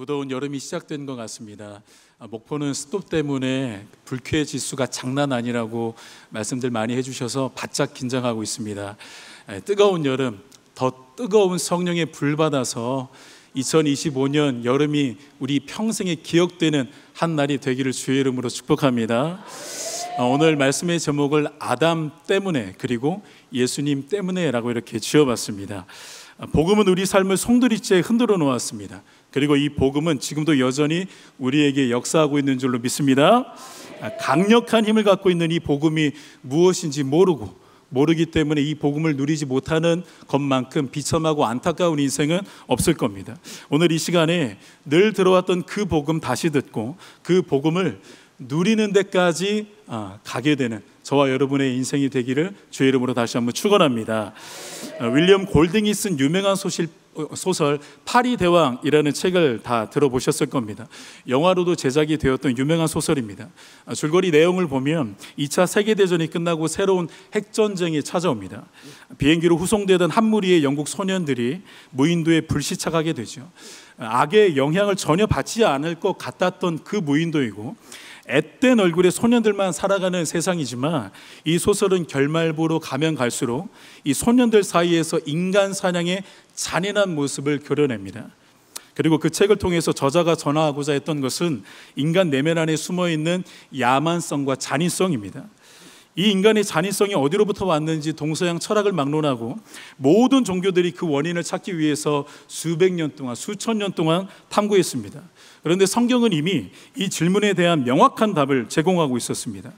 무더운 여름이 시작된 것 같습니다. 목포는 습도 때문에 불쾌 지수가 장난 아니라고 말씀들 많이 해주셔서 바짝 긴장하고 있습니다. 뜨거운 여름, 더 뜨거운 성령의 불 받아서 2025년 여름이 우리 평생에 기억되는 한 날이 되기를 주의 이름으로 축복합니다. 오늘 말씀의 제목을 아담 때문에 그리고 예수님 때문에 라고 이렇게 지어봤습니다. 복음은 우리 삶을 송두리째 흔들어 놓았습니다. 그리고 이 복음은 지금도 여전히 우리에게 역사하고 있는 줄로 믿습니다. 강력한 힘을 갖고 있는 이 복음이 무엇인지 모르기 때문에 이 복음을 누리지 못하는 것만큼 비참하고 안타까운 인생은 없을 겁니다. 오늘 이 시간에 늘 들어왔던 그 복음 다시 듣고 그 복음을 누리는 데까지 가게 되는 저와 여러분의 인생이 되기를 주의 이름으로 다시 한번 축원합니다. 윌리엄 골딩이 쓴 유명한 소설 파리 대왕이라는 책을 다 들어보셨을 겁니다. 영화로도 제작이 되었던 유명한 소설입니다. 줄거리 내용을 보면 2차 세계대전이 끝나고 새로운 핵전쟁이 찾아옵니다. 비행기로 후송되던 한 무리의 영국 소년들이 무인도에 불시착하게 되죠. 악의 영향을 전혀 받지 않을 것 같았던 그 무인도이고 앳된 얼굴의 소년들만 살아가는 세상이지만 이 소설은 결말부로 가면 갈수록 이 소년들 사이에서 인간 사냥의 잔인한 모습을 그려냅니다. 그리고 그 책을 통해서 저자가 전하고자 했던 것은 인간 내면 안에 숨어있는 야만성과 잔인성입니다. 이 인간의 잔인성이 어디로부터 왔는지 동서양 철학을 막론하고 모든 종교들이 그 원인을 찾기 위해서 수백 년 동안, 수천 년 동안 탐구했습니다. 그런데 성경은 이미 이 질문에 대한 명확한 답을 제공하고 있었습니다.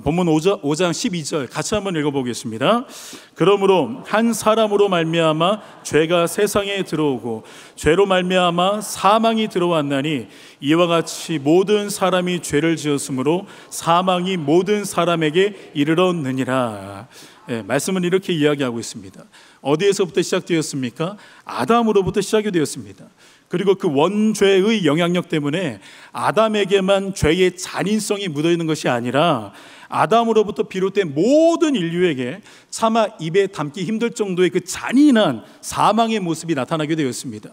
본문 5장 12절 같이 한번 읽어보겠습니다. 그러므로 한 사람으로 말미암아 죄가 세상에 들어오고 죄로 말미암아 사망이 들어왔나니 이와 같이 모든 사람이 죄를 지었으므로 사망이 모든 사람에게 이르렀느니라. 말씀은 이렇게 이야기하고 있습니다. 어디에서부터 시작되었습니까? 아담으로부터 시작이 되었습니다. 그리고 그 원죄의 영향력 때문에 아담에게만 죄의 잔인성이 묻어있는 것이 아니라 아담으로부터 비롯된 모든 인류에게 차마 입에 담기 힘들 정도의 그 잔인한 사망의 모습이 나타나게 되었습니다.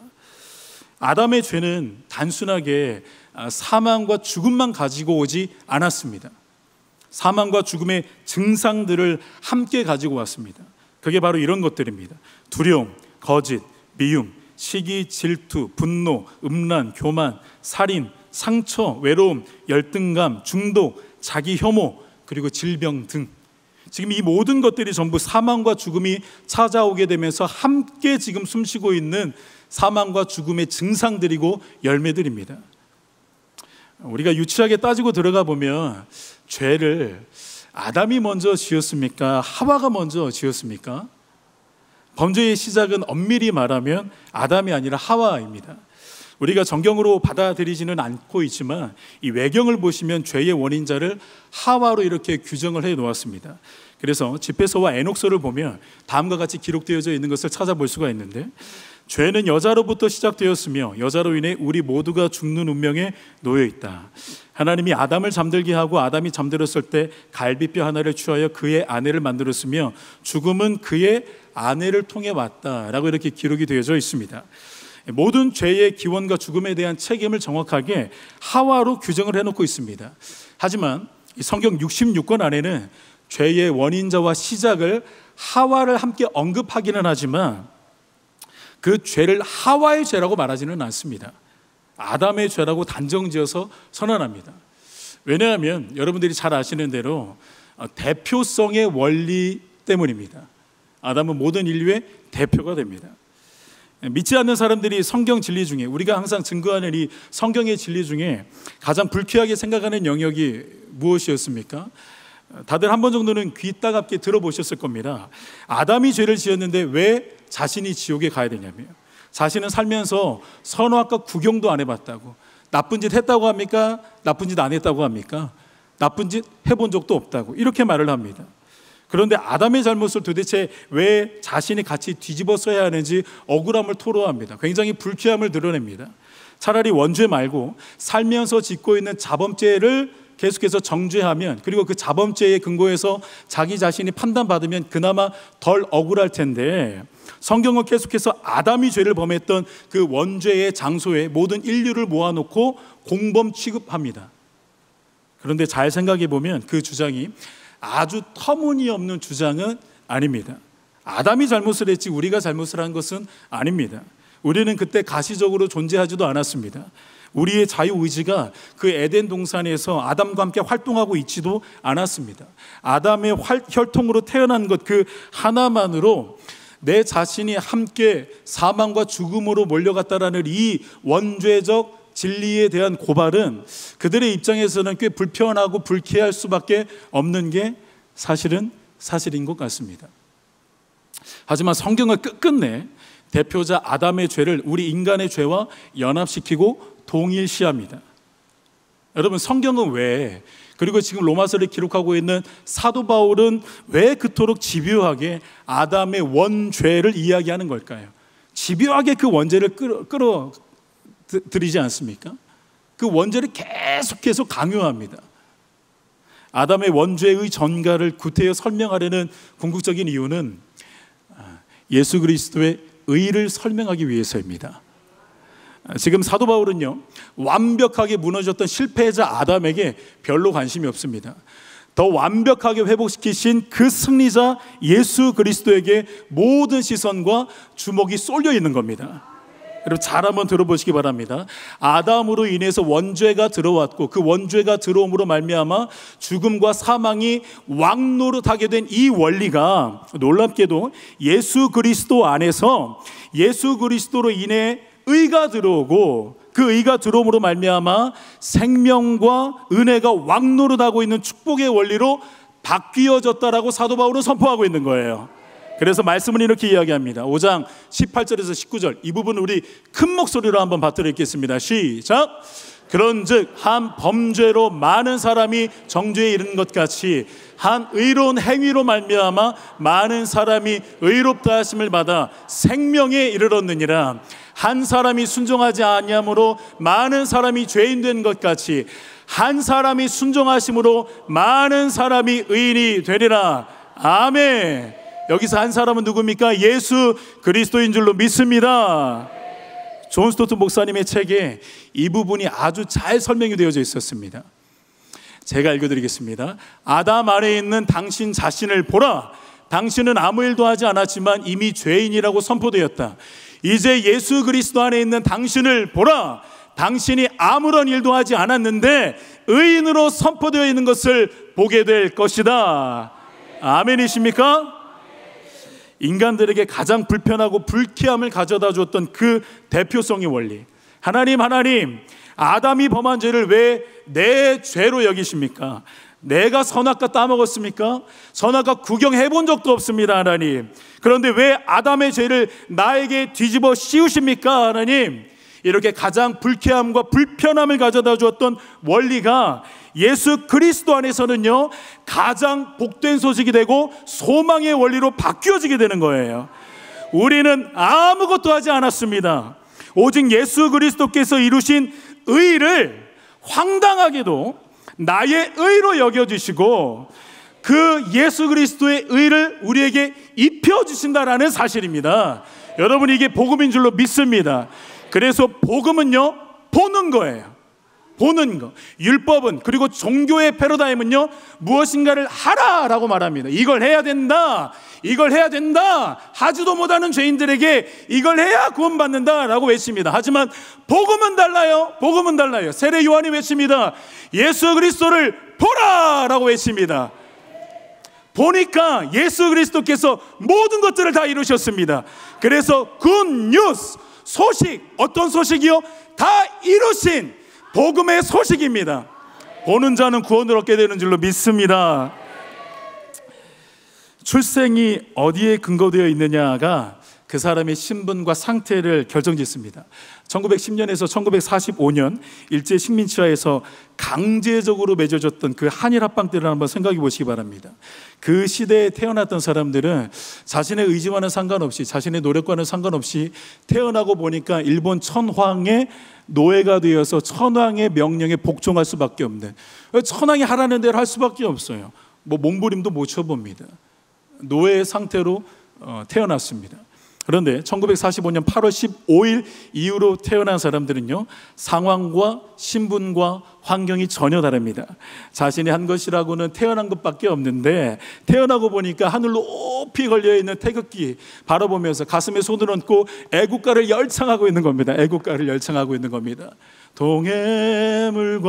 아담의 죄는 단순하게 사망과 죽음만 가지고 오지 않았습니다. 사망과 죽음의 증상들을 함께 가지고 왔습니다. 그게 바로 이런 것들입니다. 두려움, 거짓, 미움, 시기, 질투, 분노, 음란, 교만, 살인, 상처, 외로움, 열등감, 중독, 자기 혐오, 그리고 질병 등 지금 이 모든 것들이 전부 사망과 죽음이 찾아오게 되면서 함께 지금 숨쉬고 있는 사망과 죽음의 증상들이고 열매들입니다. 우리가 유치하게 따지고 들어가 보면 죄를 아담이 먼저 지었습니까? 하와가 먼저 지었습니까? 범죄의 시작은 엄밀히 말하면 아담이 아니라 하와입니다. 우리가 정경으로 받아들이지는 않고 있지만 이 외경을 보시면 죄의 원인자를 하와로 이렇게 규정을 해 놓았습니다. 그래서 집회서와 에녹서를 보면 다음과 같이 기록되어져 있는 것을 찾아볼 수가 있는데 죄는 여자로부터 시작되었으며 여자로 인해 우리 모두가 죽는 운명에 놓여 있다. 하나님이 아담을 잠들게 하고 아담이 잠들었을 때 갈비뼈 하나를 취하여 그의 아내를 만들었으며 죽음은 그의 아내를 통해 왔다라고 이렇게 기록이 되어져 있습니다. 모든 죄의 기원과 죽음에 대한 책임을 정확하게 하와로 규정을 해놓고 있습니다. 하지만 성경 66권 안에는 죄의 원인자와 시작을 하와를 함께 언급하기는 하지만 그 죄를 하와의 죄라고 말하지는 않습니다. 아담의 죄라고 단정지어서 선언합니다. 왜냐하면 여러분들이 잘 아시는 대로 대표성의 원리 때문입니다. 아담은 모든 인류의 대표가 됩니다. 믿지 않는 사람들이 성경 진리 중에 우리가 항상 증거하는 이 성경의 진리 중에 가장 불쾌하게 생각하는 영역이 무엇이었습니까? 다들 한 번 정도는 귀 따갑게 들어보셨을 겁니다. 아담이 죄를 지었는데 왜 자신이 지옥에 가야 되냐며. 자신은 살면서 선악과 구경도 안 해봤다고. 나쁜 짓 했다고 합니까? 나쁜 짓 안 했다고 합니까? 나쁜 짓 해본 적도 없다고 이렇게 말을 합니다. 그런데 아담의 잘못을 도대체 왜 자신이 같이 뒤집어 써야 하는지 억울함을 토로합니다. 굉장히 불쾌함을 드러냅니다. 차라리 원죄 말고 살면서 짓고 있는 자범죄를 계속해서 정죄하면, 그리고 그 자범죄에 근거해서 자기 자신이 판단받으면 그나마 덜 억울할 텐데, 성경은 계속해서 아담이 죄를 범했던 그 원죄의 장소에 모든 인류를 모아놓고 공범 취급합니다. 그런데 잘 생각해 보면 그 주장이 아주 터무니없는 주장은 아닙니다. 아담이 잘못을 했지 우리가 잘못을 한 것은 아닙니다. 우리는 그때 가시적으로 존재하지도 않았습니다. 우리의 자유의지가 그 에덴 동산에서 아담과 함께 활동하고 있지도 않았습니다. 아담의 혈통으로 태어난 것 그 하나만으로 내 자신이 함께 사망과 죽음으로 몰려갔다라는 이 원죄적 진리에 대한 고발은 그들의 입장에서는 꽤 불편하고 불쾌할 수밖에 없는 게 사실인 것 같습니다. 하지만 성경은 끝끝내 대표자 아담의 죄를 우리 인간의 죄와 연합시키고 동일시합니다. 여러분, 성경은 왜, 그리고 지금 로마서를 기록하고 있는 사도 바울은 왜 그토록 집요하게 아담의 원죄를 이야기하는 걸까요? 집요하게 그 원죄를 끌어들이지 않습니까? 그 원죄를 계속해서 강요합니다. 아담의 원죄의 전가를 구태여 설명하려는 궁극적인 이유는 예수 그리스도의 의를 설명하기 위해서입니다. 지금 사도 바울은요, 완벽하게 무너졌던 실패자 아담에게 별로 관심이 없습니다. 더 완벽하게 회복시키신 그 승리자 예수 그리스도에게 모든 시선과 주목이 쏠려 있는 겁니다. 여러분, 잘 한번 들어보시기 바랍니다. 아담으로 인해서 원죄가 들어왔고 그 원죄가 들어옴으로 말미암아 죽음과 사망이 왕노릇하게 된 이 원리가 놀랍게도 예수 그리스도 안에서 예수 그리스도로 인해 의가 들어오고 그 의가 들어옴으로 말미암아 생명과 은혜가 왕노릇하고 있는 축복의 원리로 바뀌어졌다라고 사도 바울은 선포하고 있는 거예요. 그래서 말씀은 이렇게 이야기합니다. 5장 18절에서 19절 이 부분 우리 큰 목소리로 한번 받들어 읽겠습니다. 시작. 그런즉 한 범죄로 많은 사람이 정죄에 이르는 것 같이 한 의로운 행위로 말미암아 많은 사람이 의롭다 하심을 받아 생명에 이르렀느니라. 한 사람이 순종하지 아니함으로 많은 사람이 죄인 된 것 같이 한 사람이 순종하심으로 많은 사람이 의인이 되리라. 아멘. 여기서 한 사람은 누굽니까? 예수 그리스도인 줄로 믿습니다. 존 스토트 목사님의 책에 이 부분이 아주 잘 설명이 되어져 있었습니다. 제가 읽어드리겠습니다. 아담 안에 있는 당신 자신을 보라. 당신은 아무 일도 하지 않았지만 이미 죄인이라고 선포되었다. 이제 예수 그리스도 안에 있는 당신을 보라. 당신이 아무런 일도 하지 않았는데 의인으로 선포되어 있는 것을 보게 될 것이다. 아멘이십니까? 인간들에게 가장 불편하고 불쾌함을 가져다 주었던 그 대표성의 원리. 하나님, 아담이 범한 죄를 왜 내 죄로 여기십니까? 내가 선악과 따먹었습니까? 선악과 구경해 본 적도 없습니다, 하나님. 그런데 왜 아담의 죄를 나에게 뒤집어 씌우십니까, 하나님? 이렇게 가장 불쾌함과 불편함을 가져다 주었던 원리가 예수 그리스도 안에서는요, 가장 복된 소식이 되고 소망의 원리로 바뀌어지게 되는 거예요. 우리는 아무것도 하지 않았습니다. 오직 예수 그리스도께서 이루신 의를 황당하게도 나의 의로 여겨주시고 그 예수 그리스도의 의를 우리에게 입혀주신다라는 사실입니다. 여러분, 이게 복음인 줄로 믿습니다. 그래서 복음은요, 보는 거예요. 보는 거. 율법은, 그리고 종교의 패러다임은요, 무엇인가를 하라라고 말합니다. 이걸 해야 된다, 이걸 해야 된다. 하지도 못하는 죄인들에게 이걸 해야 구원받는다라고 외칩니다. 하지만 복음은 달라요. 복음은 달라요. 세례 요한이 외칩니다. 예수 그리스도를 보라라고 외칩니다. 보니까 예수 그리스도께서 모든 것들을 다 이루셨습니다. 그래서 굿뉴스, 소식, 어떤 소식이요? 다 이루신 복음의 소식입니다. 보는 자는 구원을 얻게 되는 줄로 믿습니다. 출생이 어디에 근거되어 있느냐가 그 사람의 신분과 상태를 결정짓습니다. 1910년에서 1945년 일제 식민지하에서 강제적으로 맺어졌던 그 한일 합방 때를 한번 생각해 보시기 바랍니다. 그 시대에 태어났던 사람들은 자신의 의지와는 상관없이, 자신의 노력과는 상관없이 태어나고 보니까 일본 천황의 노예가 되어서 천황의 명령에 복종할 수밖에 없는, 천황이 하라는 대로 할 수밖에 없어요. 몸부림도 못 쳐봅니다. 노예 상태로 태어났습니다. 그런데 1945년 8월 15일 이후로 태어난 사람들은요, 상황과 신분과 환경이 전혀 다릅니다. 자신이 한 것이라고는 태어난 것밖에 없는데, 태어나고 보니까 하늘로 높이 걸려있는 태극기 바라보면서 가슴에 손을 얹고 애국가를 열창하고 있는 겁니다. 애국가를 열창하고 있는 겁니다. 동해물과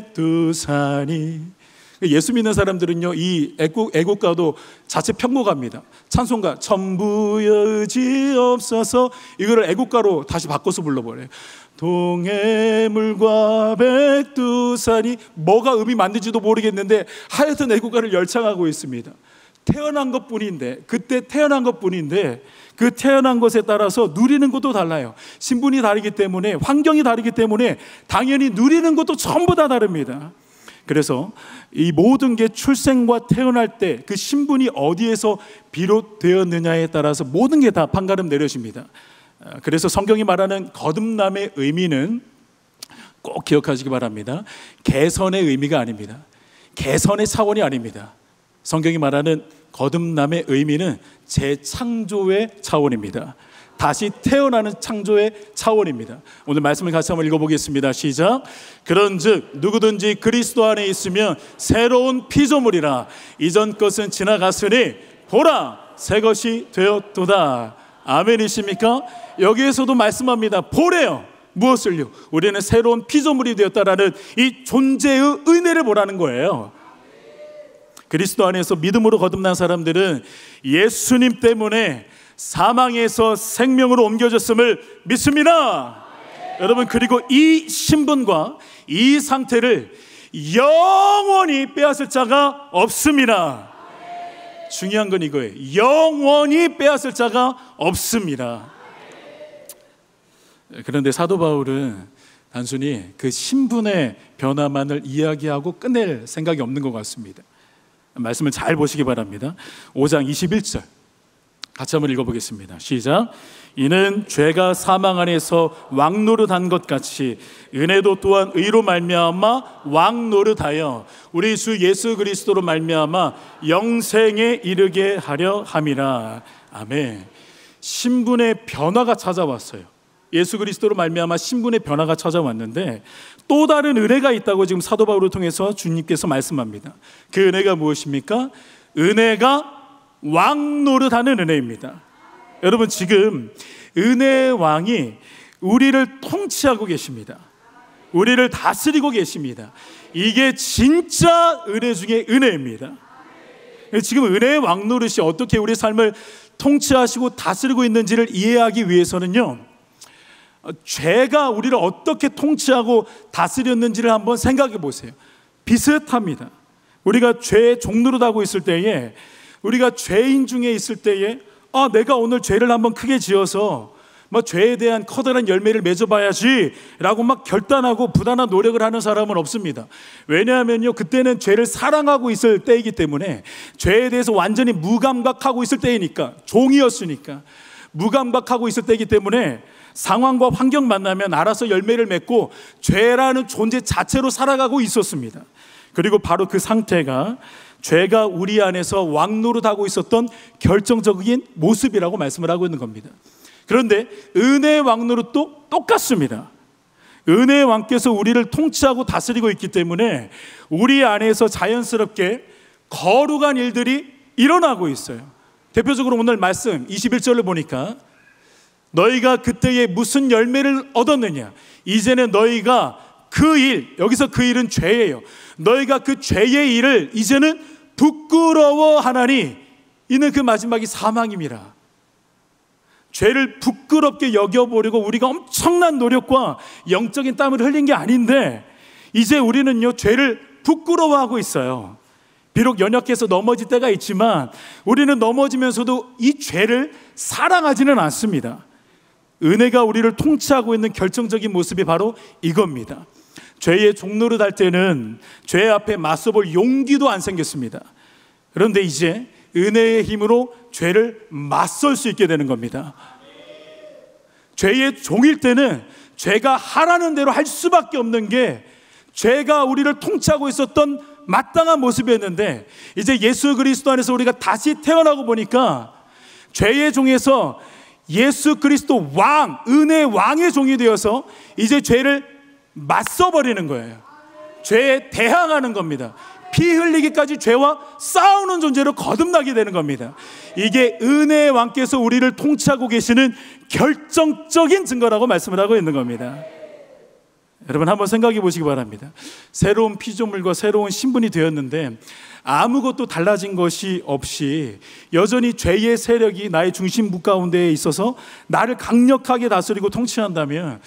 백두산이. 예수 믿는 사람들은요, 이 애국가도 자체 편곡합니다. 찬송가 전부여 의지없어서 이거를 애국가로 다시 바꿔서 불러버려요. 동해물과 백두산이, 뭐가 음이 맞는지도 모르겠는데 하여튼 애국가를 열창하고 있습니다. 태어난 것뿐인데, 그때 태어난 것뿐인데 그 태어난 것에 따라서 누리는 것도 달라요. 신분이 다르기 때문에, 환경이 다르기 때문에 당연히 누리는 것도 전부 다 다릅니다. 그래서 이 모든 게 출생과 태어날 때 그 신분이 어디에서 비롯되었느냐에 따라서 모든 게 다 판가름 내려집니다. 그래서 성경이 말하는 거듭남의 의미는 꼭 기억하시기 바랍니다. 개선의 의미가 아닙니다. 개선의 차원이 아닙니다. 성경이 말하는 거듭남의 의미는 재창조의 차원입니다. 다시 태어나는 창조의 차원입니다. 오늘 말씀을 같이 한번 읽어보겠습니다. 시작. 그런즉 누구든지 그리스도 안에 있으면 새로운 피조물이라. 이전 것은 지나갔으니 보라 새 것이 되었도다. 아멘이십니까? 여기에서도 말씀합니다. 보래요. 무엇을요? 우리는 새로운 피조물이 되었다라는 이 존재의 은혜를 보라는 거예요. 그리스도 안에서 믿음으로 거듭난 사람들은 예수님 때문에 사망에서 생명으로 옮겨졌음을 믿습니다. 여러분, 그리고 이 신분과 이 상태를 영원히 빼앗을 자가 없습니다. 중요한 건 이거예요. 영원히 빼앗을 자가 없습니다. 그런데 사도 바울은 단순히 그 신분의 변화만을 이야기하고 끝낼 생각이 없는 것 같습니다. 말씀을 잘 보시기 바랍니다. 5장 21절 같이 한번 읽어보겠습니다. 시작. 이는 죄가 사망 안에서 왕노릇한 것 같이 은혜도 또한 의로 말미암아 왕노릇하여 우리 주 예수 그리스도로 말미암아 영생에 이르게 하려 함이라. 아멘. 신분의 변화가 찾아왔어요. 예수 그리스도로 말미암아 신분의 변화가 찾아왔는데 또 다른 은혜가 있다고 지금 사도 바울을 통해서 주님께서 말씀합니다. 그 은혜가 무엇입니까? 은혜가 왕노릇하는 은혜입니다. 여러분, 지금 은혜의 왕이 우리를 통치하고 계십니다. 우리를 다스리고 계십니다. 이게 진짜 은혜 중에 은혜입니다. 지금 은혜의 왕노릇이 어떻게 우리 삶을 통치하시고 다스리고 있는지를 이해하기 위해서는요, 죄가 우리를 어떻게 통치하고 다스렸는지를 한번 생각해 보세요. 비슷합니다. 우리가 죄의 종노릇하고 있을 때에, 우리가 죄인 중에 있을 때에 내가 오늘 죄를 한번 크게 지어서 죄에 대한 커다란 열매를 맺어봐야지 라고 막 결단하고 부단한 노력을 하는 사람은 없습니다. 왜냐하면요, 그때는 죄를 사랑하고 있을 때이기 때문에, 죄에 대해서 완전히 무감각하고 있을 때이니까, 종이었으니까 무감각하고 있을 때이기 때문에 상황과 환경 만나면 알아서 열매를 맺고 죄라는 존재 자체로 살아가고 있었습니다. 그리고 바로 그 상태가 죄가 우리 안에서 왕노릇하고 있었던 결정적인 모습이라고 말씀을 하고 있는 겁니다. 그런데 은혜의 왕노릇도 똑같습니다. 은혜의 왕께서 우리를 통치하고 다스리고 있기 때문에 우리 안에서 자연스럽게 거룩한 일들이 일어나고 있어요. 대표적으로 오늘 말씀 21절을 보니까 너희가 그때에 무슨 열매를 얻었느냐, 이제는 너희가 그 일, 여기서 그 일은 죄예요. 너희가 그 죄의 일을 이제는 부끄러워하나니 이는 그 마지막이 사망임이라. 죄를 부끄럽게 여겨보려고 우리가 엄청난 노력과 영적인 땀을 흘린 게 아닌데, 이제 우리는요 죄를 부끄러워하고 있어요. 비록 연약해서 넘어질 때가 있지만 우리는 넘어지면서도 이 죄를 사랑하지는 않습니다. 은혜가 우리를 통치하고 있는 결정적인 모습이 바로 이겁니다. 죄의 종노릇 할 때는 죄 앞에 맞서볼 용기도 안 생겼습니다. 그런데 이제 은혜의 힘으로 죄를 맞설 수 있게 되는 겁니다. 죄의 종일 때는 죄가 하라는 대로 할 수밖에 없는 게 죄가 우리를 통치하고 있었던 마땅한 모습이었는데, 이제 예수 그리스도 안에서 우리가 다시 태어나고 보니까 죄의 종에서 예수 그리스도 왕, 은혜의 왕의 종이 되어서 이제 죄를 맞서버리는 거예요. 죄에 대항하는 겁니다. 피 흘리기까지 죄와 싸우는 존재로 거듭나게 되는 겁니다. 이게 은혜의 왕께서 우리를 통치하고 계시는 결정적인 증거라고 말씀을 하고 있는 겁니다. 여러분 한번 생각해 보시기 바랍니다. 새로운 피조물과 새로운 신분이 되었는데 아무것도 달라진 것이 없이 여전히 죄의 세력이 나의 중심부 가운데에 있어서 나를 강력하게 다스리고 통치한다면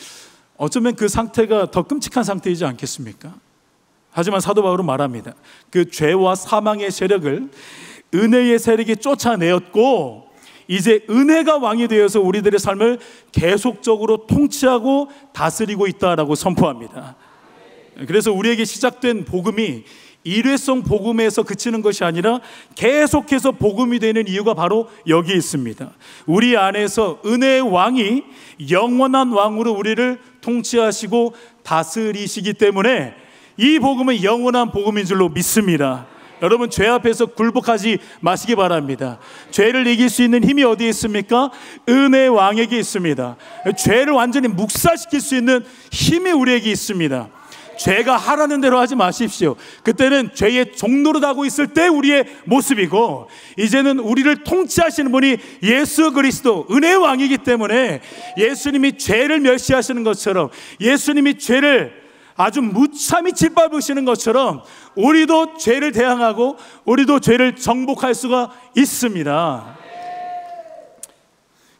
어쩌면 그 상태가 더 끔찍한 상태이지 않겠습니까? 하지만 사도 바울은 말합니다. 그 죄와 사망의 세력을 은혜의 세력이 쫓아내었고 이제 은혜가 왕이 되어서 우리들의 삶을 계속적으로 통치하고 다스리고 있다라고 선포합니다. 그래서 우리에게 시작된 복음이 일회성 복음에서 그치는 것이 아니라 계속해서 복음이 되는 이유가 바로 여기 있습니다. 우리 안에서 은혜의 왕이 영원한 왕으로 우리를 통치하시고 다스리시기 때문에 이 복음은 영원한 복음인 줄로 믿습니다. 여러분 죄 앞에서 굴복하지 마시기 바랍니다. 죄를 이길 수 있는 힘이 어디에 있습니까? 은혜의 왕에게 있습니다. 죄를 완전히 묵살시킬 수 있는 힘이 우리에게 있습니다. 죄가 하라는 대로 하지 마십시오. 그때는 죄의 종노릇 하고 있을 때 우리의 모습이고, 이제는 우리를 통치하시는 분이 예수 그리스도 은혜의 왕이기 때문에 예수님이 죄를 멸시하시는 것처럼, 예수님이 죄를 아주 무참히 짓밟으시는 것처럼 우리도 죄를 대항하고 우리도 죄를 정복할 수가 있습니다.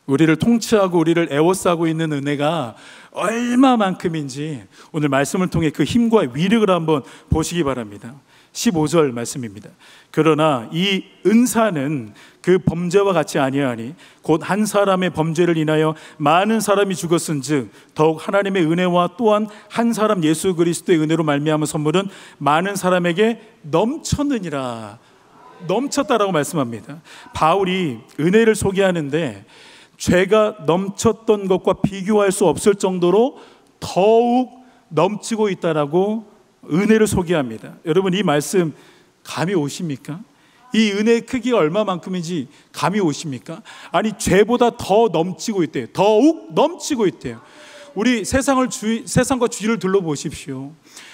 우리를 통치하고 우리를 에워싸고 있는 은혜가 얼마만큼인지 오늘 말씀을 통해 그 힘과 위력을 한번 보시기 바랍니다. 15절 말씀입니다. 그러나 이 은사는 그 범죄와 같이 아니하니 곧 한 사람의 범죄를 인하여 많은 사람이 죽었은즉 더욱 하나님의 은혜와 또한 한 사람 예수 그리스도의 은혜로 말미암은 선물은 많은 사람에게 넘쳤느니라. 넘쳤다라고 말씀합니다. 바울이 은혜를 소개하는데 죄가 넘쳤던 것과 비교할 수 없을 정도로 더욱 넘치고 있다라고 은혜를 소개합니다. 여러분 이 말씀 감이 오십니까? 이 은혜의 크기가 얼마만큼인지 감이 오십니까? 아니 죄보다 더 넘치고 있대요. 더욱 넘치고 있대요. 우리 세상과 주위를 둘러보십시오.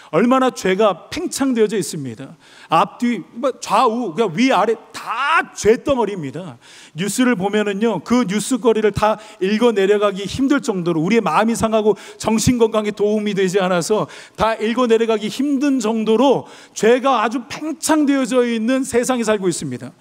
얼마나 죄가 팽창되어져 있습니다. 앞뒤 좌우 그냥 위아래 다 죄덩어리입니다. 뉴스를 보면은요 그 뉴스거리를 다 읽어 내려가기 힘들 정도로 우리의 마음이 상하고 정신건강에 도움이 되지 않아서 다 읽어 내려가기 힘든 정도로 죄가 아주 팽창되어져 있는 세상에 살고 있습니다.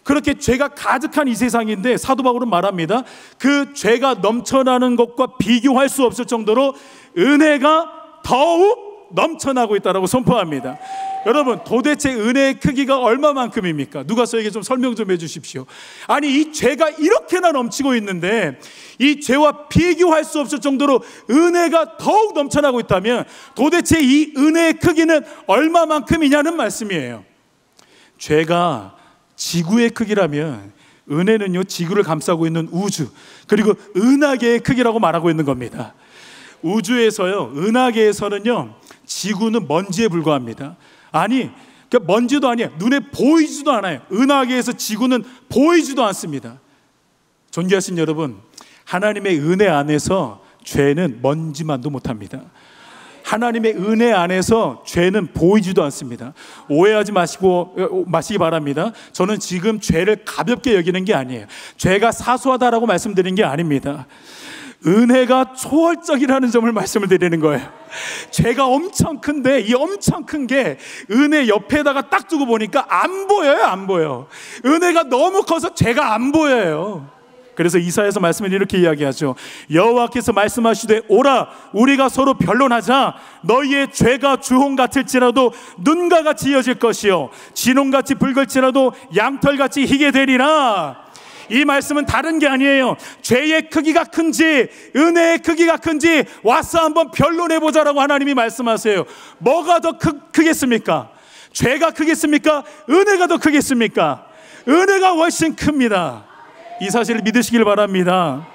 그렇게 죄가 가득한 이 세상인데 사도 바울은 말합니다. 그 죄가 넘쳐나는 것과 비교할 수 없을 정도로 은혜가 더욱 넘쳐나고 있다라고 선포합니다. 여러분 도대체 은혜의 크기가 얼마만큼입니까? 누가 저에게 좀 설명 좀 해주십시오. 아니 이 죄가 이렇게나 넘치고 있는데 이 죄와 비교할 수 없을 정도로 은혜가 더욱 넘쳐나고 있다면 도대체 이 은혜의 크기는 얼마만큼이냐는 말씀이에요. 죄가 지구의 크기라면 은혜는요 지구를 감싸고 있는 우주 그리고 은하계의 크기라고 말하고 있는 겁니다. 우주에서요 은하계에서는요 지구는 먼지에 불과합니다. 아니 먼지도 아니에요. 눈에 보이지도 않아요. 은하계에서 지구는 보이지도 않습니다. 존귀하신 여러분, 하나님의 은혜 안에서 죄는 먼지만도 못합니다. 하나님의 은혜 안에서 죄는 보이지도 않습니다. 오해하지 마시기 바랍니다. 저는 지금 죄를 가볍게 여기는 게 아니에요. 죄가 사소하다라고 말씀드리는 게 아닙니다. 은혜가 초월적이라는 점을 말씀을 드리는 거예요. 죄가 엄청 큰데 이 엄청 큰 게 은혜 옆에다가 딱 두고 보니까 안 보여요. 안 보여. 은혜가 너무 커서 죄가 안 보여요. 그래서 이사야서 말씀을 이렇게 이야기하죠. 여호와께서 말씀하시되 오라 우리가 서로 변론하자. 너희의 죄가 주홍 같을지라도 눈과 같이 이어질 것이요 진홍같이 붉을지라도 양털같이 희게 되리라. 이 말씀은 다른 게 아니에요. 죄의 크기가 큰지 은혜의 크기가 큰지 와서 한번 변론해보자라고 하나님이 말씀하세요. 뭐가 더 크겠습니까? 죄가 크겠습니까? 은혜가 더 크겠습니까? 은혜가 훨씬 큽니다. 이 사실을 믿으시길 바랍니다.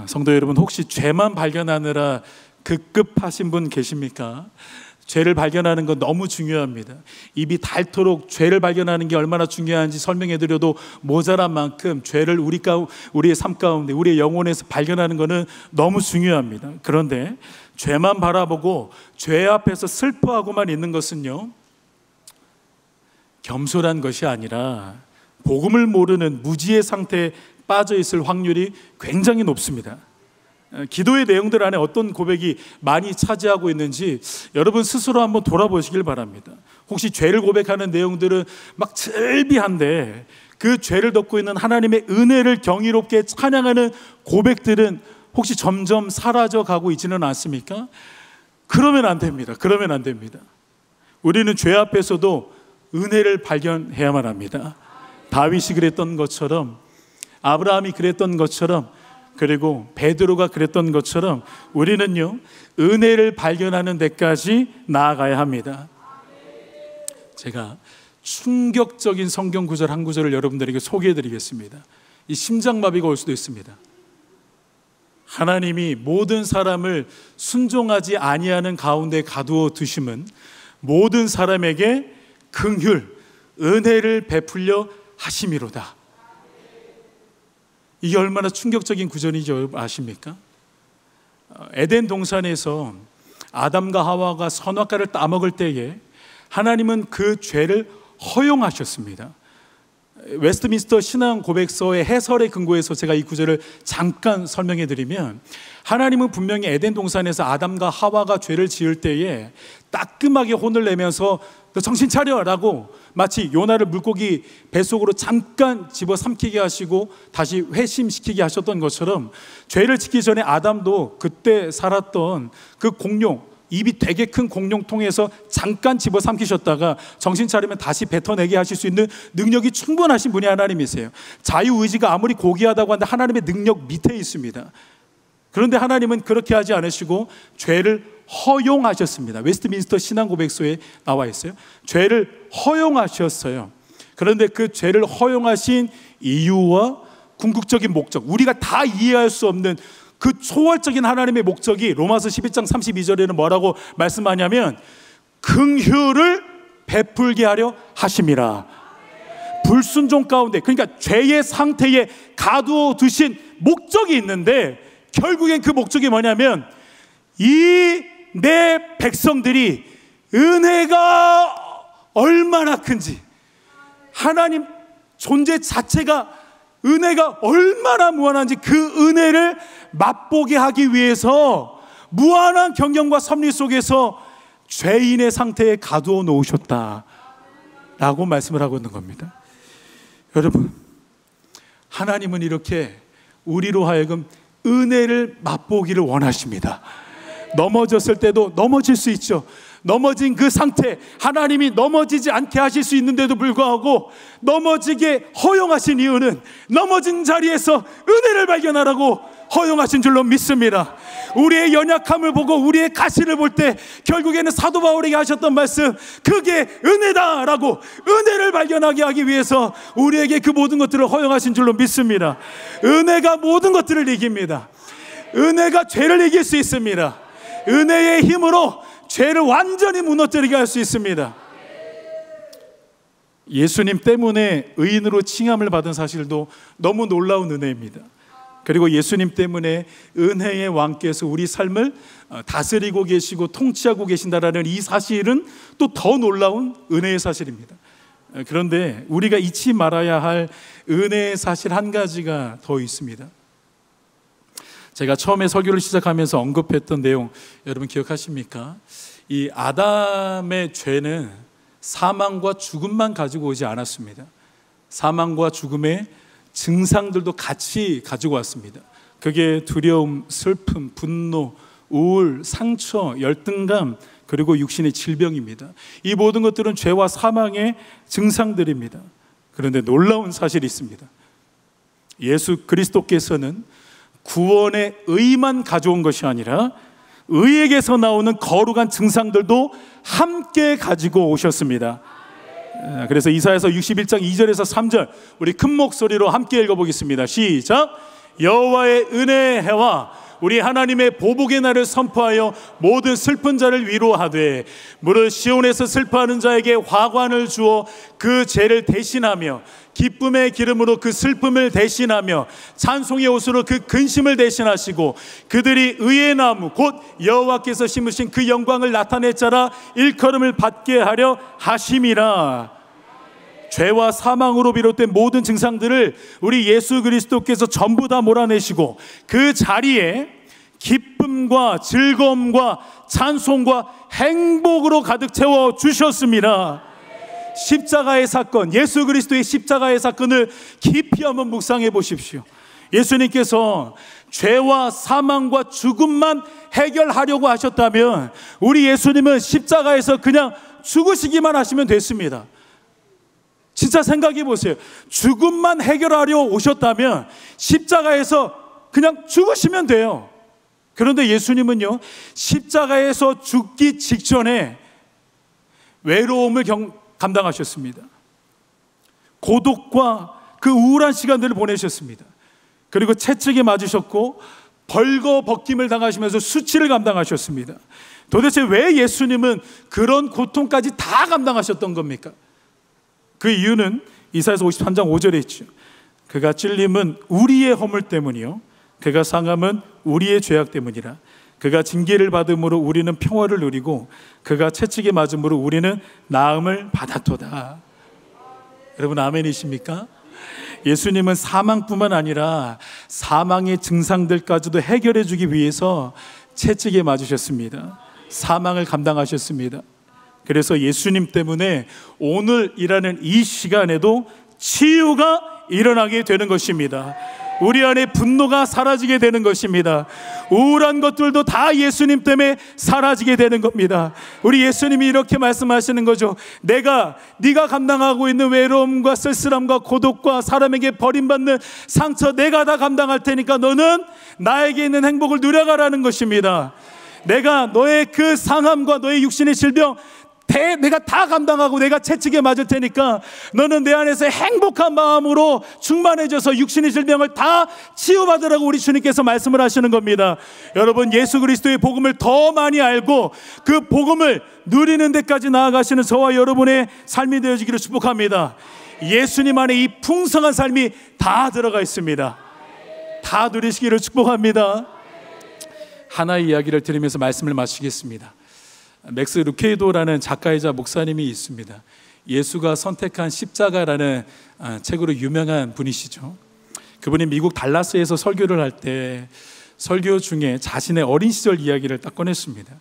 성도 여러분, 혹시 죄만 발견하느라 급급하신 분 계십니까? 죄를 발견하는 건 너무 중요합니다. 입이 닳도록 죄를 발견하는 게 얼마나 중요한지 설명해 드려도 모자란 만큼 죄를 우리의 삶 가운데, 우리의 영혼에서 발견하는 것은 너무 중요합니다. 그런데 죄만 바라보고 죄 앞에서 슬퍼하고만 있는 것은요, 겸손한 것이 아니라 복음을 모르는 무지의 상태에 빠져 있을 확률이 굉장히 높습니다. 기도의 내용들 안에 어떤 고백이 많이 차지하고 있는지 여러분 스스로 한번 돌아보시길 바랍니다. 혹시 죄를 고백하는 내용들은 막 즐비한데 그 죄를 덮고 있는 하나님의 은혜를 경이롭게 찬양하는 고백들은 혹시 점점 사라져 가고 있지는 않습니까? 그러면 안 됩니다. 그러면 안 됩니다. 우리는 죄 앞에서도 은혜를 발견해야만 합니다. 다윗이 그랬던 것처럼, 아브라함이 그랬던 것처럼, 그리고 베드로가 그랬던 것처럼 우리는요, 은혜를 발견하는 데까지 나아가야 합니다. 제가 충격적인 성경 구절 한 구절을 여러분들에게 소개해 드리겠습니다. 이 심장마비가 올 수도 있습니다. 하나님이 모든 사람을 순종하지 아니하는 가운데 가두어 두심은 모든 사람에게 긍휼, 은혜를 베풀려 하심이로다. 이게 얼마나 충격적인 구절인지 아십니까? 에덴 동산에서 아담과 하와가 선악과를 따먹을 때에 하나님은 그 죄를 허용하셨습니다. 웨스트민스터 신앙 고백서의 해설에 근거해서 제가 이 구절을 잠깐 설명해 드리면, 하나님은 분명히 에덴 동산에서 아담과 하와가 죄를 지을 때에 따끔하게 혼을 내면서 너 정신 차려라고 마치 요나를 물고기 뱃속으로 잠깐 집어삼키게 하시고 다시 회심시키게 하셨던 것처럼, 죄를 짓기 전에 아담도 그때 살았던 그 공룡, 입이 되게 큰 공룡통에서 잠깐 집어삼키셨다가 정신 차리면 다시 뱉어내게 하실 수 있는 능력이 충분하신 분이 하나님이세요. 자유의지가 아무리 고귀하다고 한데 하나님의 능력 밑에 있습니다. 그런데 하나님은 그렇게 하지 않으시고 죄를 허용하셨습니다. 웨스트민스터 신앙고백서에 나와 있어요. 죄를 허용하셨어요. 그런데 그 죄를 허용하신 이유와 궁극적인 목적, 우리가 다 이해할 수 없는 그 초월적인 하나님의 목적이 로마서 11장 32절에는 뭐라고 말씀하냐면 긍휼을 베풀게 하려 하심이라. 불순종 가운데, 그러니까 죄의 상태에 가두어 두신 목적이 있는데, 결국엔 그 목적이 뭐냐면 이 내 백성들이 은혜가 얼마나 큰지, 하나님 존재 자체가 은혜가 얼마나 무한한지 그 은혜를 맛보게 하기 위해서 무한한 경영과 섭리 속에서 죄인의 상태에 가두어 놓으셨다라고 말씀을 하고 있는 겁니다. 여러분, 하나님은 이렇게 우리로 하여금 은혜를 맛보기를 원하십니다. 넘어졌을 때도 넘어질 수 있죠. 넘어진 그 상태, 하나님이 넘어지지 않게 하실 수 있는데도 불구하고 넘어지게 허용하신 이유는 넘어진 자리에서 은혜를 발견하라고 허용하신 줄로 믿습니다. 우리의 연약함을 보고 우리의 가시를 볼 때 결국에는 사도 바울에게 하셨던 말씀, 그게 은혜다라고 은혜를 발견하게 하기 위해서 우리에게 그 모든 것들을 허용하신 줄로 믿습니다. 은혜가 모든 것들을 이깁니다. 은혜가 죄를 이길 수 있습니다. 은혜의 힘으로 죄를 완전히 무너뜨리게 할 수 있습니다. 예수님 때문에 의인으로 칭함을 받은 사실도 너무 놀라운 은혜입니다. 그리고 예수님 때문에 은혜의 왕께서 우리 삶을 다스리고 계시고 통치하고 계신다라는 이 사실은 또 더 놀라운 은혜의 사실입니다. 그런데 우리가 잊지 말아야 할 은혜의 사실 한 가지가 더 있습니다. 제가 처음에 설교를 시작하면서 언급했던 내용 여러분 기억하십니까? 이 아담의 죄는 사망과 죽음만 가지고 오지 않았습니다. 사망과 죽음의 증상들도 같이 가지고 왔습니다. 그게 두려움, 슬픔, 분노, 우울, 상처, 열등감, 그리고 육신의 질병입니다. 이 모든 것들은 죄와 사망의 증상들입니다. 그런데 놀라운 사실이 있습니다. 예수 그리스도께서는 구원의 의만 가져온 것이 아니라 의에게서 나오는 거룩한 증상들도 함께 가지고 오셨습니다. 그래서 이사야서 61장 2절에서 3절 우리 큰 목소리로 함께 읽어보겠습니다. 시작. 여호와의 은혜의 해와 우리 하나님의 보복의 날을 선포하여 모든 슬픈 자를 위로하되 무릇 시온에서 슬퍼하는 자에게 화관을 주어 그 죄를 대신하며 기쁨의 기름으로 그 슬픔을 대신하며 찬송의 옷으로 그 근심을 대신하시고 그들이 의의 나무 곧 여호와께서 심으신 그 영광을 나타낼 자라 일컬음을 받게 하려 하심이라. 죄와 사망으로 비롯된 모든 증상들을 우리 예수 그리스도께서 전부 다 몰아내시고 그 자리에 기쁨과 즐거움과 찬송과 행복으로 가득 채워 주셨습니다. 십자가의 사건, 예수 그리스도의 십자가의 사건을 깊이 한번 묵상해 보십시오. 예수님께서 죄와 사망과 죽음만 해결하려고 하셨다면 우리 예수님은 십자가에서 그냥 죽으시기만 하시면 됐습니다. 진짜 생각해 보세요. 죽음만 해결하려 오셨다면 십자가에서 그냥 죽으시면 돼요. 그런데 예수님은요, 십자가에서 죽기 직전에 외로움을 감당하셨습니다. 고독과 그 우울한 시간들을 보내셨습니다. 그리고 채찍에 맞으셨고 벌거벗김을 당하시면서 수치를 감당하셨습니다. 도대체 왜 예수님은 그런 고통까지 다 감당하셨던 겁니까? 그 이유는 이사야서 53장 5절에 있죠. 그가 찔림은 우리의 허물 때문이요 그가 상함은 우리의 죄악 때문이라. 그가 징계를 받음으로 우리는 평화를 누리고 그가 채찍에 맞음으로 우리는 나음을 받았도다. 여러분 아멘이십니까? 예수님은 사망뿐만 아니라 사망의 증상들까지도 해결해 주기 위해서 채찍에 맞으셨습니다. 사망을 감당하셨습니다. 그래서 예수님 때문에 오늘이라는 이 시간에도 치유가 일어나게 되는 것입니다. 우리 안에 분노가 사라지게 되는 것입니다. 우울한 것들도 다 예수님 때문에 사라지게 되는 겁니다. 우리 예수님이 이렇게 말씀하시는 거죠. 네가 감당하고 있는 외로움과 쓸쓸함과 고독과 사람에게 버림받는 상처 내가 다 감당할 테니까 너는 나에게 있는 행복을 누려가라는 것입니다. 내가 너의 그 상함과 너의 육신의 질병 내가 다 감당하고 내가 채찍에 맞을 테니까 너는 내 안에서 행복한 마음으로 충만해져서 육신의 질병을 다 치유받으라고 우리 주님께서 말씀을 하시는 겁니다. 여러분, 예수 그리스도의 복음을 더 많이 알고 그 복음을 누리는 데까지 나아가시는 저와 여러분의 삶이 되어지기를 축복합니다. 예수님 안에 이 풍성한 삶이 다 들어가 있습니다. 다 누리시기를 축복합니다. 하나의 이야기를 들으면서 말씀을 마치겠습니다. 맥스 루케이도라는 작가이자 목사님이 있습니다. 예수가 선택한 십자가라는 책으로 유명한 분이시죠. 그분이 미국 달라스에서 설교를 할 때 설교 중에 자신의 어린 시절 이야기를 딱 꺼냈습니다.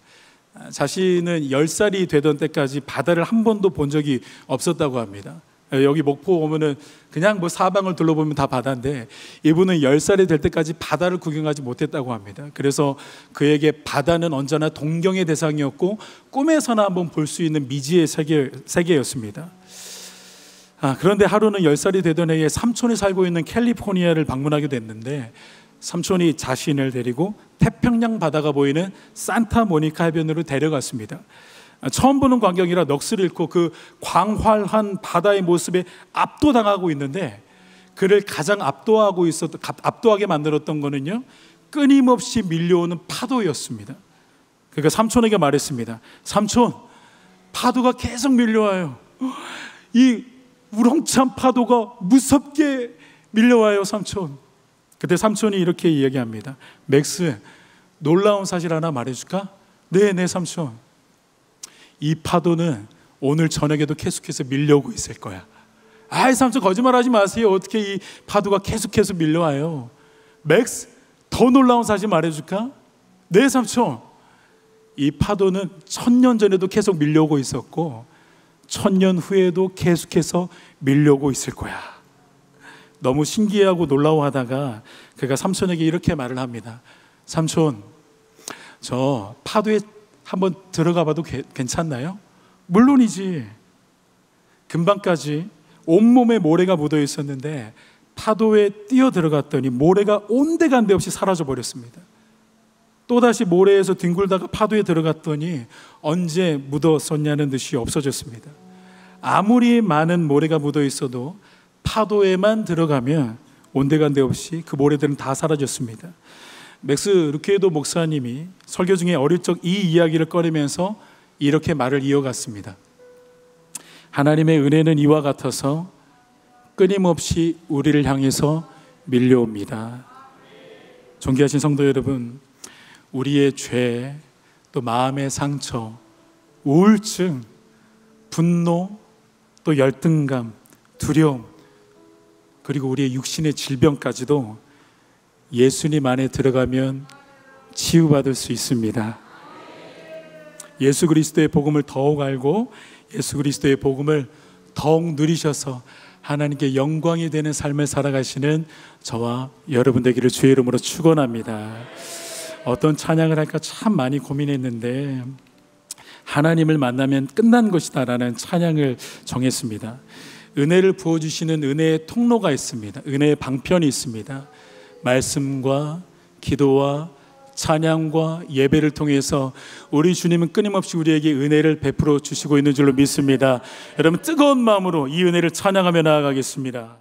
자신은 10살이 되던 때까지 바다를 한 번도 본 적이 없었다고 합니다. 여기 목포 오면은 그냥 뭐 사방을 둘러보면 다 바다인데 이분은 10살이 될 때까지 바다를 구경하지 못했다고 합니다. 그래서 그에게 바다는 언제나 동경의 대상이었고 꿈에서나 한번 볼 수 있는 미지의 세계였습니다. 그런데 하루는 10살이 되던 해에 삼촌이 살고 있는 캘리포니아를 방문하게 됐는데 삼촌이 자신을 데리고 태평양 바다가 보이는 산타모니카 해변으로 데려갔습니다. 처음 보는 광경이라 넋을 잃고 그 광활한 바다의 모습에 압도당하고 있는데 그를 가장 압도하게 만들었던 거는요, 끊임없이 밀려오는 파도였습니다. 그러니까 삼촌에게 말했습니다. 삼촌, 파도가 계속 밀려와요. 이 우렁찬 파도가 무섭게 밀려와요, 삼촌. 그때 삼촌이 이렇게 이야기합니다. 맥스, 놀라운 사실 하나 말해줄까? 네, 삼촌. 이 파도는 오늘 저녁에도 계속해서 밀려오고 있을 거야. 삼촌 거짓말하지 마세요. 어떻게 이 파도가 계속해서 밀려와요? 맥스, 더 놀라운 사실 말해줄까? 네, 삼촌. 이 파도는 1000년 전에도 계속 밀려오고 있었고 1000년 후에도 계속해서 밀려오고 있을 거야. 너무 신기해하고 놀라워하다가 그가 삼손에게 이렇게 말을 합니다. 삼손, 저 파도에 한번 들어가 봐도 괜찮나요? 물론이지. 금방까지 온몸에 모래가 묻어 있었는데 파도에 뛰어 들어갔더니 모래가 온데간데 없이 사라져 버렸습니다. 또다시 모래에서 뒹굴다가 파도에 들어갔더니 언제 묻었었냐는 듯이 없어졌습니다. 아무리 많은 모래가 묻어 있어도 파도에만 들어가면 온데간데 없이 그 모래들은 다 사라졌습니다. 맥스 루케도 목사님이 설교 중에 어릴 적 이 이야기를 꺼내면서 이렇게 말을 이어갔습니다. 하나님의 은혜는 이와 같아서 끊임없이 우리를 향해서 밀려옵니다. 존귀하신 성도 여러분, 우리의 죄, 또 마음의 상처, 우울증, 분노, 또 열등감, 두려움, 그리고 우리의 육신의 질병까지도 예수님 안에 들어가면 치유받을 수 있습니다. 예수 그리스도의 복음을 더욱 알고 예수 그리스도의 복음을 더욱 누리셔서 하나님께 영광이 되는 삶을 살아가시는 저와 여러분 되기를 주의 이름으로 축원합니다. 어떤 찬양을 할까 참 많이 고민했는데 하나님을 만나면 끝난 것이다 라는 찬양을 정했습니다. 은혜를 부어주시는 은혜의 통로가 있습니다. 은혜의 방편이 있습니다. 말씀과 기도와 찬양과 예배를 통해서 우리 주님은 끊임없이 우리에게 은혜를 베풀어 주시고 있는 줄로 믿습니다. 여러분 뜨거운 마음으로 이 은혜를 찬양하며 나아가겠습니다.